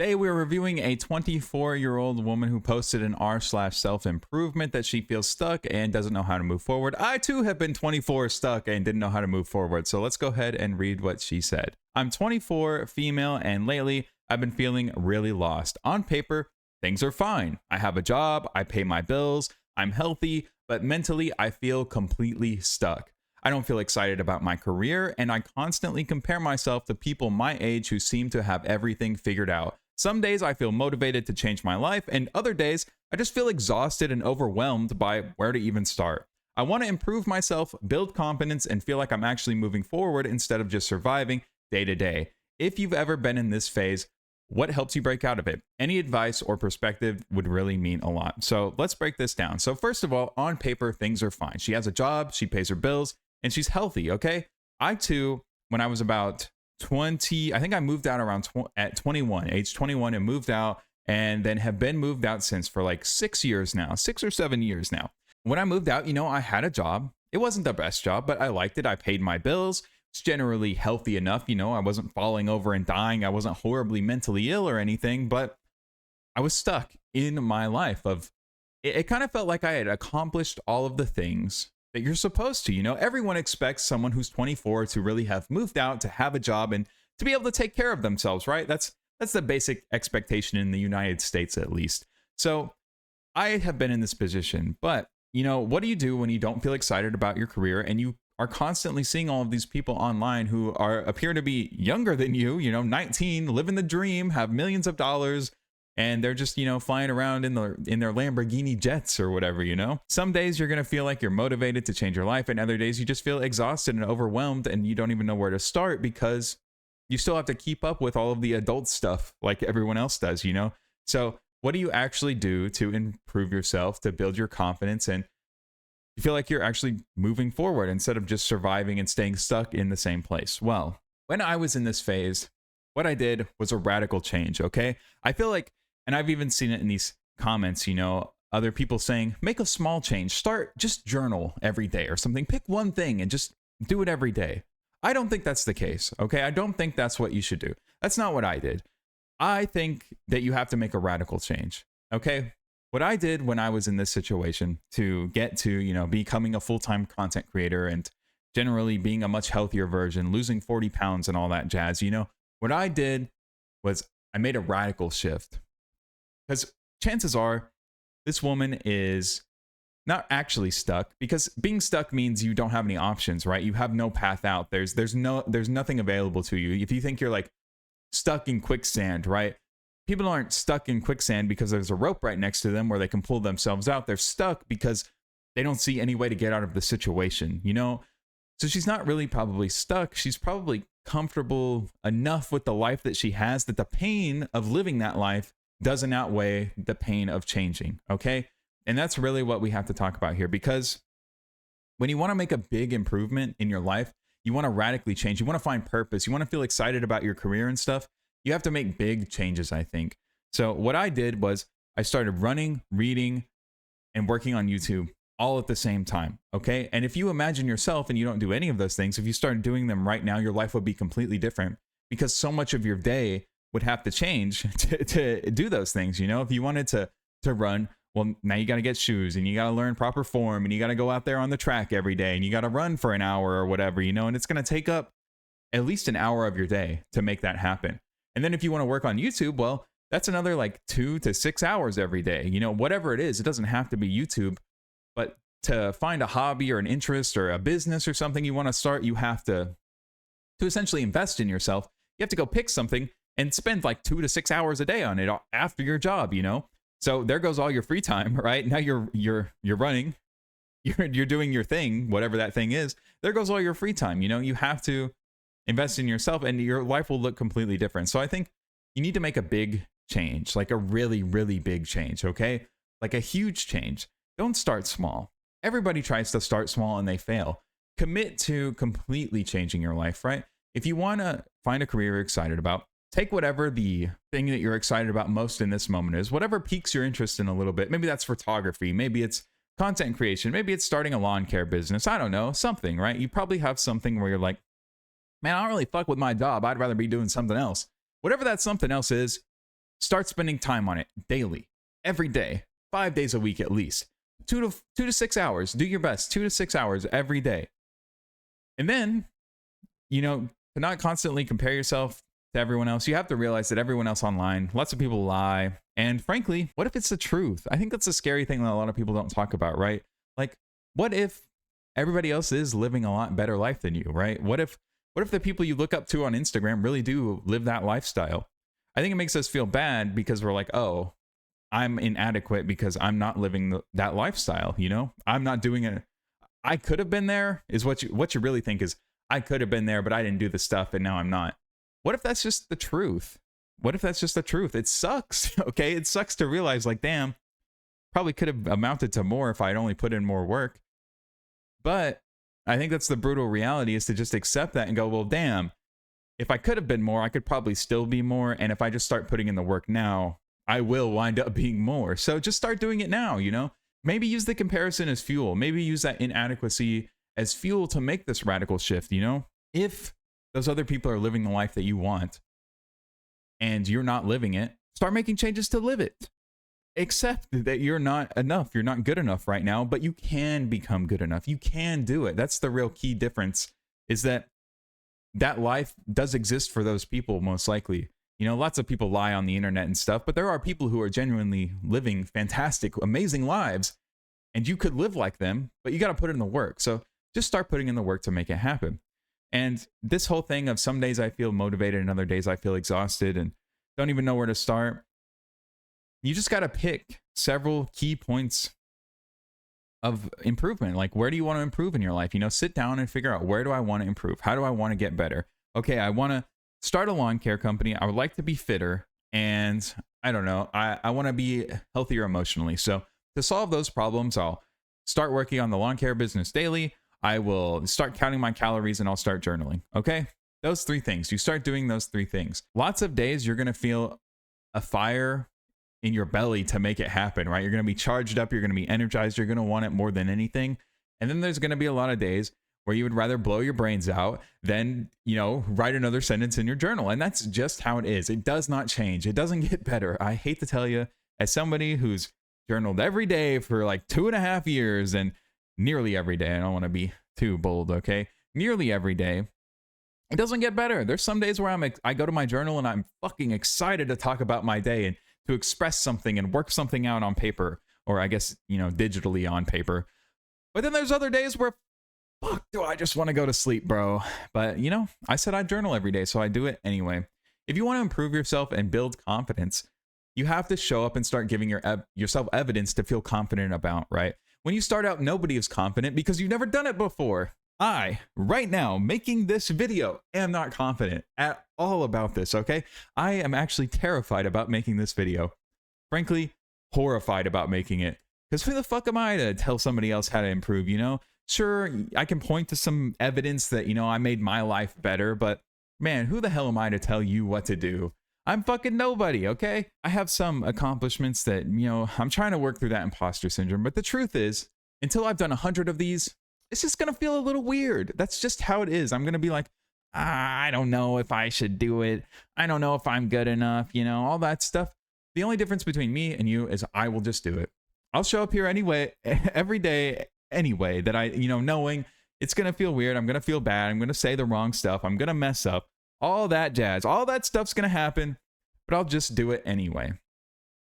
Today we're reviewing a 24-year-old woman who posted in r/self-improvement that she feels stuck and doesn't know how to move forward. I too have been 24 stuck and didn't know how to move forward. So let's go ahead and read what she said. I'm 24, female, and lately I've been feeling really lost. On paper, things are fine. I have a job, I pay my bills, I'm healthy, but mentally I feel completely stuck. I don't feel excited about my career, and I constantly compare myself to people my age who seem to have everything figured out. Some days I feel motivated to change my life, and other days I just feel exhausted and overwhelmed by where to even start. I want to improve myself, build confidence, and feel like I'm actually moving forward instead of just surviving day to day. If you've ever been in this phase, what helps you break out of it? Any advice or perspective would really mean a lot. So let's break this down. So first of all, on paper, things are fine. She has a job, she pays her bills, and she's healthy, okay? I too, when I was about 20, I think I moved out around at 21, age 21, and moved out, and then have been moved out since for like 6 years now, 6 or 7 years now. When I moved out, I had a job. It wasn't the best job, but I liked it. I paid my bills. It's generally healthy enough. I wasn't falling over and dying. I wasn't horribly mentally ill or anything, but I was stuck in my life of, it kind of felt like I had accomplished all of the things that you're supposed to. Everyone expects someone who's 24 to really have moved out, to have a job, and to be able to take care of themselves, right? That's the basic expectation in the United States, at least. So I have been in this position, but what do you do when you don't feel excited about your career and you are constantly seeing all of these people online who appear to be younger than you, 19, living the dream, have millions of dollars, and they're just, flying around in their Lamborghini jets or whatever, Some days you're going to feel like you're motivated to change your life, and other days you just feel exhausted and overwhelmed, and you don't even know where to start because you still have to keep up with all of the adult stuff like everyone else does, So what do you actually do to improve yourself, to build your confidence, and you feel like you're actually moving forward instead of just surviving and staying stuck in the same place? Well, when I was in this phase, what I did was a radical change, okay? I feel like, and I've even seen it in these comments, other people saying, make a small change, just journal every day or something, pick one thing and just do it every day. I don't think that's the case, okay? I don't think that's what you should do. That's not what I did. I think that you have to make a radical change, okay? What I did when I was in this situation to get to, becoming a full-time content creator and generally being a much healthier version, losing 40 pounds and all that jazz, what I did was I made a radical shift. Because chances are this woman is not actually stuck, because being stuck means you don't have any options, right? You have no path out. There's nothing available to you. If you think you're like stuck in quicksand, right? People aren't stuck in quicksand because there's a rope right next to them where they can pull themselves out. They're stuck because they don't see any way to get out of the situation, So she's not really probably stuck. She's probably comfortable enough with the life that she has that the pain of living that life doesn't outweigh the pain of changing, okay? And that's really what we have to talk about here, because when you want to make a big improvement in your life, you want to radically change, you want to find purpose, you want to feel excited about your career and stuff, you have to make big changes, I think. So what I did was I started running, reading, and working on YouTube all at the same time, okay? And if you imagine yourself and you don't do any of those things, if you started doing them right now, your life would be completely different, because so much of your day would have to change to do those things. If you wanted to run, well, now you got to get shoes and you got to learn proper form and you got to go out there on the track every day and you got to run for an hour or whatever, and it's going to take up at least an hour of your day to make that happen. And then if you want to work on YouTube, well, that's another like 2 to 6 hours every day, whatever it is. It doesn't have to be YouTube, but to find a hobby or an interest or a business or something you want to start, you have to essentially invest in yourself. You have to go pick something and spend like 2 to 6 hours a day on it after your job, So there goes all your free time, right? Now you're running, you're doing your thing, whatever that thing is. There goes all your free time. You have to invest in yourself and your life will look completely different. So I think you need to make a big change, like a really, really big change, okay? Like a huge change. Don't start small. Everybody tries to start small and they fail. Commit to completely changing your life, right? If you want to find a career you're excited about, take whatever the thing that you're excited about most in this moment is, whatever piques your interest in a little bit. Maybe that's photography. Maybe it's content creation. Maybe it's starting a lawn care business. I don't know, something, right? You probably have something where you're like, man, I don't really fuck with my job. I'd rather be doing something else. Whatever that something else is, Start spending time on it daily, every day, 5 days a week at least. 2 to 6 hours. Do your best. 2 to 6 hours every day. And then, to not constantly compare yourself to everyone else, you have to realize that everyone else online, lots of people lie. And frankly, what if it's the truth? I think that's a scary thing that a lot of people don't talk about, right? Like, what if everybody else is living a lot better life than you, right? What if the people you look up to on Instagram really do live that lifestyle? I think it makes us feel bad because we're like, oh, I'm inadequate because I'm not living that lifestyle, I'm not doing it. I could have been there is what you really think is, I could have been there, but I didn't do the stuff and now I'm not. What if that's just the truth? It sucks. Okay. It sucks to realize like, damn, probably could have amounted to more if I'd only put in more work. But I think that's the brutal reality, is to just accept that and go, well, damn, if I could have been more, I could probably still be more. And if I just start putting in the work now, I will wind up being more. So just start doing it now, Maybe use the comparison as fuel. Maybe use that inadequacy as fuel to make this radical shift, If those other people are living the life that you want and you're not living it, start making changes to live it. Accept that you're not enough. You're not good enough right now, but you can become good enough. You can do it. That's the real key difference, is that life does exist for those people, most likely. Lots of people lie on the internet and stuff, but there are people who are genuinely living fantastic, amazing lives, and you could live like them, but you got to put in the work. So just start putting in the work to make it happen. And this whole thing of some days I feel motivated and other days I feel exhausted and don't even know where to start. You just got to pick several key points of improvement. Like, where do you want to improve in your life? Sit down and figure out, where do I want to improve? How do I want to get better? Okay, I want to start a lawn care company. I would like to be fitter. And I don't know, I want to be healthier emotionally. So to solve those problems, I'll start working on the lawn care business daily. I will start counting my calories and I'll start journaling. Okay, those 3 things. You start doing those 3 things. Lots of days you're going to feel a fire in your belly to make it happen, right? You're going to be charged up. You're going to be energized. You're going to want it more than anything. And then there's going to be a lot of days where you would rather blow your brains out than, write another sentence in your journal. And that's just how it is. It does not change. It doesn't get better. I hate to tell you, as somebody who's journaled every day for like 2.5 years, and nearly every day, I don't want to be too bold, okay? Nearly every day, it doesn't get better. There's some days where I go to my journal and I'm fucking excited to talk about my day and to express something and work something out on paper, or I guess, digitally on paper. But then there's other days where, fuck, do I just want to go to sleep, bro? But, I said I journal every day, so I do it anyway. If you want to improve yourself and build confidence, you have to show up and start giving yourself evidence to feel confident about, right? When you start out, nobody is confident because you've never done it before. I, right now, making this video, am not confident at all about this, okay? I am actually terrified about making this video. Frankly, horrified about making it. Because who the fuck am I to tell somebody else how to improve, Sure, I can point to some evidence that, I made my life better, but man, who the hell am I to tell you what to do? I'm fucking nobody, okay? I have some accomplishments that, I'm trying to work through that imposter syndrome, but the truth is, until I've done 100 of these, it's just going to feel a little weird. That's just how it is. I'm going to be like, I don't know if I should do it. I don't know if I'm good enough, all that stuff. The only difference between me and you is I will just do it. I'll show up here anyway, every day anyway, that I, knowing it's going to feel weird. I'm going to feel bad. I'm going to say the wrong stuff. I'm going to mess up. All that jazz. All that stuff's going to happen, but I'll just do it anyway.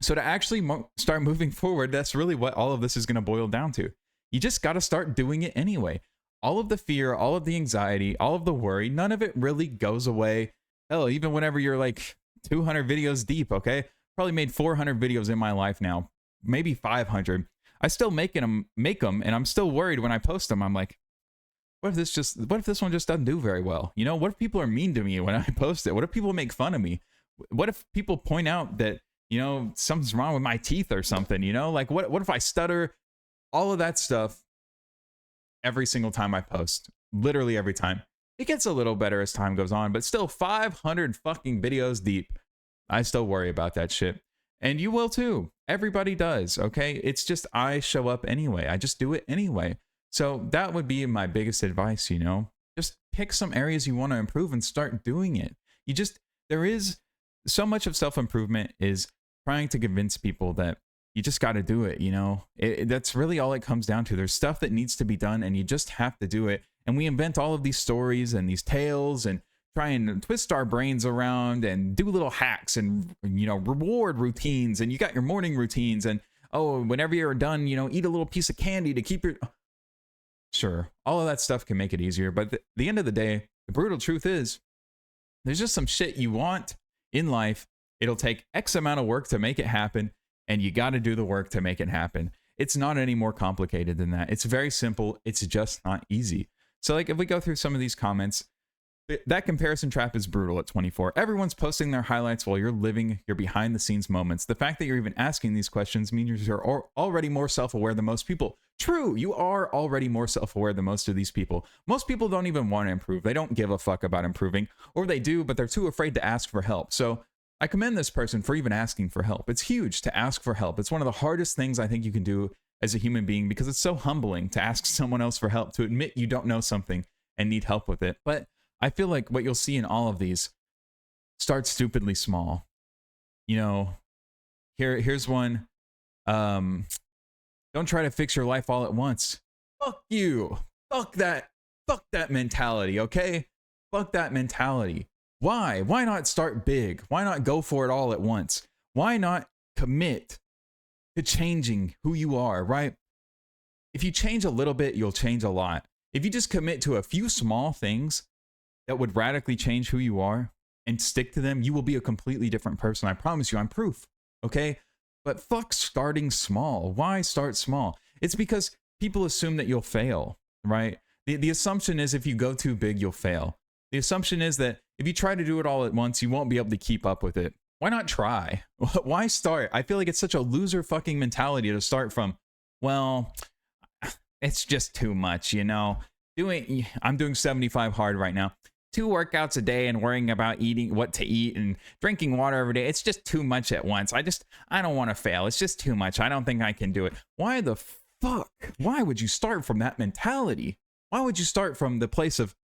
So to actually start moving forward, that's really what all of this is going to boil down to. You just got to start doing it anyway. All of the fear, all of the anxiety, all of the worry, none of it really goes away. Hell, even whenever you're like 200 videos deep, okay? Probably made 400 videos in my life now, maybe 500. I still make them, and I'm still worried when I post them. I'm like, what if this one just doesn't do very well? What if people are mean to me when I post it? What if people make fun of me? What if people point out that, something's wrong with my teeth or something, like what if I stutter? All of that stuff every single time I post, literally every time. It gets a little better as time goes on, but still 500 fucking videos deep. I still worry about that shit. And you will too. Everybody does, okay? It's just I show up anyway. I just do it anyway. So that would be my biggest advice, Just pick some areas you want to improve and start doing it. There is so much of self-improvement is trying to convince people that you just got to do it, you know? That's really all it comes down to. There's stuff that needs to be done and you just have to do it. And we invent all of these stories and these tales and try and twist our brains around and do little hacks and, you know, reward routines. And you got your morning routines and, oh, whenever you're done, you know, eat a little piece of candy to keep your... Sure, all of that stuff can make it easier. But at the end of the day, the brutal truth is there's just some shit you want in life. It'll take X amount of work to make it happen. And you got to do the work to make it happen. It's not any more complicated than that. It's very simple. It's just not easy. So like if we go through some of these comments, that comparison trap is brutal at 24. Everyone's posting their highlights while you're living your behind the scenes moments. The fact that you're even asking these questions means you're already more self-aware than most people. True, you are already more self-aware than most of these people. Most people don't even want to improve. They don't give a fuck about improving, or they do, but they're too afraid to ask for help. So I commend this person for even asking for help. It's huge to ask for help. It's one of the hardest things I think you can do as a human being because it's so humbling to ask someone else for help, to admit you don't know something and need help with it. But I feel like what you'll see in all of these, start stupidly small. You know, here's one. Don't try to fix your life all at once. Fuck you. Fuck that mentality, okay? Fuck that mentality. Why? Why not start big? Why not go for it all at once? Why not commit to changing who you are, right? If you change a little bit, you'll change a lot. If you just commit to a few small things that would radically change who you are and stick to them, you will be a completely different person. I promise you, I'm proof, okay? But fuck starting small. Why start small? It's because people assume that you'll fail, right? The assumption is if you go too big, you'll fail. The assumption is that if you try to do it all at once, you won't be able to keep up with it. Why not try? Why start? I feel like it's such a loser fucking mentality to start from, well, it's just too much, you know? I'm doing 75 hard right now. 2 workouts a day and worrying about eating what to eat and drinking water every day. It's just too much at once. I don't want to fail. It's just too much. I don't think I can do it. Why the fuck? Why would you start from that mentality? Why would you start from the place of,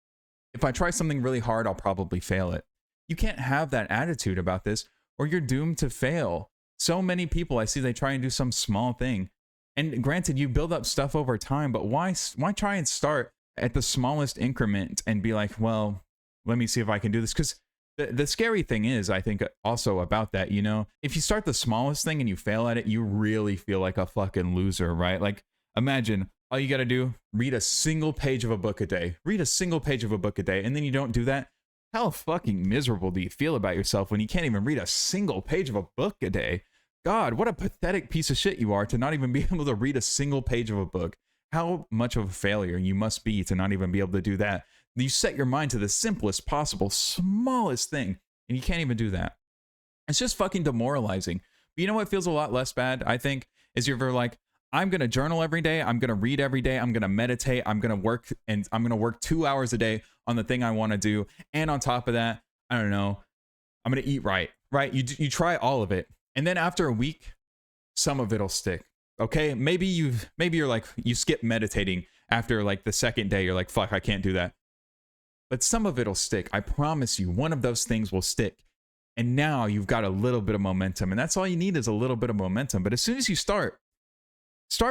if I try something really hard, I'll probably fail it? You can't have that attitude about this or you're doomed to fail. So many people I see, they try and do some small thing. And granted, you build up stuff over time, but why try and start at the smallest increment and be like, well, let me see if I can do this? Because the scary thing is, I think also about that, you know, if you start the smallest thing and you fail at it, you really feel like a fucking loser, right? Like, imagine all you got to do, read a single page of a book a day. Read a single page of a book a day, and then you don't do that. How fucking miserable do you feel about yourself when you can't even read a single page of a book a day? God, what a pathetic piece of shit you are to not even be able to read a single page of a book. How much of a failure you must be to not even be able to do that. You set your mind to the simplest possible, smallest thing, and you can't even do that. It's just fucking demoralizing. But you know what feels a lot less bad, I think, is you're like, I'm going to journal every day. I'm going to read every day. I'm going to meditate. I'm going to work, and I'm going to work 2 hours a day on the thing I want to do. And on top of that, I don't know, I'm going to eat right? You try all of it. And then after a week, some of it'll stick. Okay, maybe you're like, you skip meditating after like the second day. You're like, fuck, I can't do that. But some of it'll stick. I promise you, one of those things will stick. And now you've got a little bit of momentum. And that's all you need is a little bit of momentum. But as soon as you start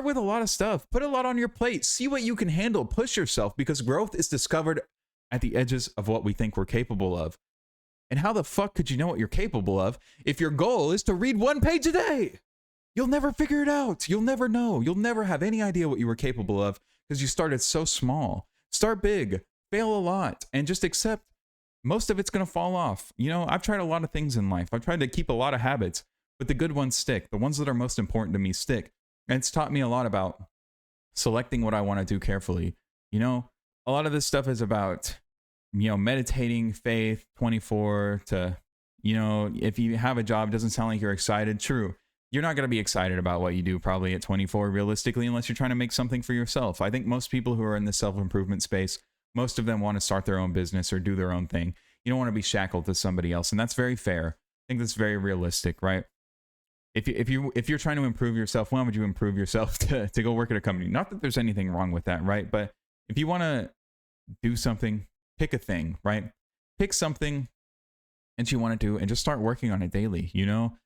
with a lot of stuff. Put a lot on your plate. See what you can handle. Push yourself, because growth is discovered at the edges of what we think we're capable of. And how the fuck could you know what you're capable of if your goal is to read 1 page a day? You'll never figure it out. You'll never know. You'll never have any idea what you were capable of because you started so small. Start big, fail a lot, and just accept most of it's going to fall off. You know, I've tried a lot of things in life. I've tried to keep a lot of habits, but the good ones stick. The ones that are most important to me stick. And it's taught me a lot about selecting what I want to do carefully. You know, a lot of this stuff is about, you know, meditating, faith, 24 to, you know, if you have a job, it doesn't sound like you're excited. True. You're not going to be excited about what you do probably at 24 realistically, unless you're trying to make something for yourself. I think most people who are in the self-improvement space, most of them want to start their own business or do their own thing. You don't want to be shackled to somebody else. And that's very fair. I think that's very realistic, right? If you're trying to improve yourself, why would you improve yourself to go work at a company? Not that there's anything wrong with that, right? But if you want to do something, pick a thing, right? Pick something and you want to do and just start working on it daily. You know,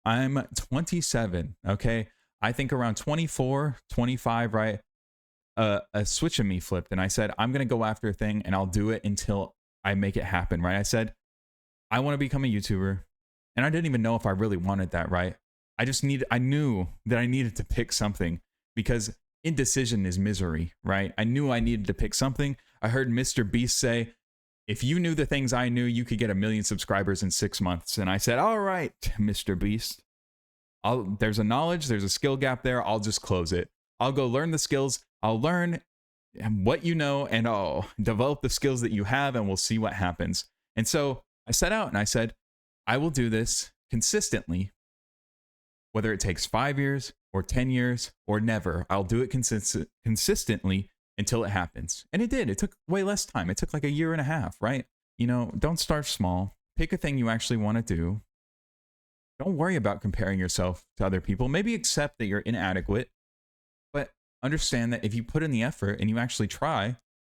I'm 27. Okay. I think around 24, 25, right? A switch in me flipped and I said, I'm going to go after a thing and I'll do it until I make it happen. Right. I said, I want to become a YouTuber. And I didn't even know if I really wanted that. Right. I knew that I needed to pick something because indecision is misery. Right. I knew I needed to pick something. I heard Mr. Beast say, if you knew the things I knew, you could get 1 million subscribers in 6 months. And I said, all right, Mr. Beast. There's a knowledge, there's a skill gap there. I'll just close it. I'll go learn the skills. I'll learn what you know and I'll develop the skills that you have and we'll see what happens. And so I set out and I said, I will do this consistently, whether it takes 5 years or 10 years or never. I'll do it consistently until it happens. And it did. It took way less time. It took like 1.5 years, right? You know, don't start small. Pick a thing you actually want to do. Don't worry about comparing yourself to other people. Maybe accept that you're inadequate, but understand that if you put in the effort and you actually try,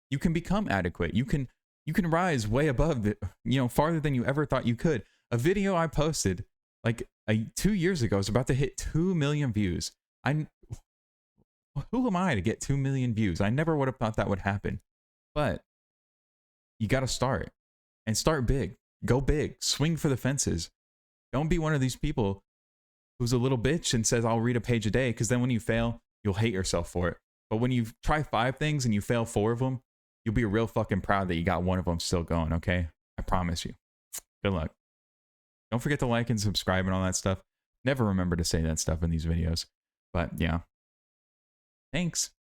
you can become adequate. You can rise way above the, you know, farther than you ever thought you could. A video I posted like 2 years ago is about to hit 2 million views. Who am I to get 2 million views? I never would have thought that would happen, but you got to start and start big. Go big. Swing for the fences. Don't be one of these people who's a little bitch and says, I'll read a page a day, because then when you fail, you'll hate yourself for it. But when you try 5 things and you fail 4 of them, you'll be real fucking proud that you got 1 of them still going, okay? I promise you. Good luck. Don't forget to like and subscribe and all that stuff. Never remember to say that stuff in these videos. But yeah. Thanks.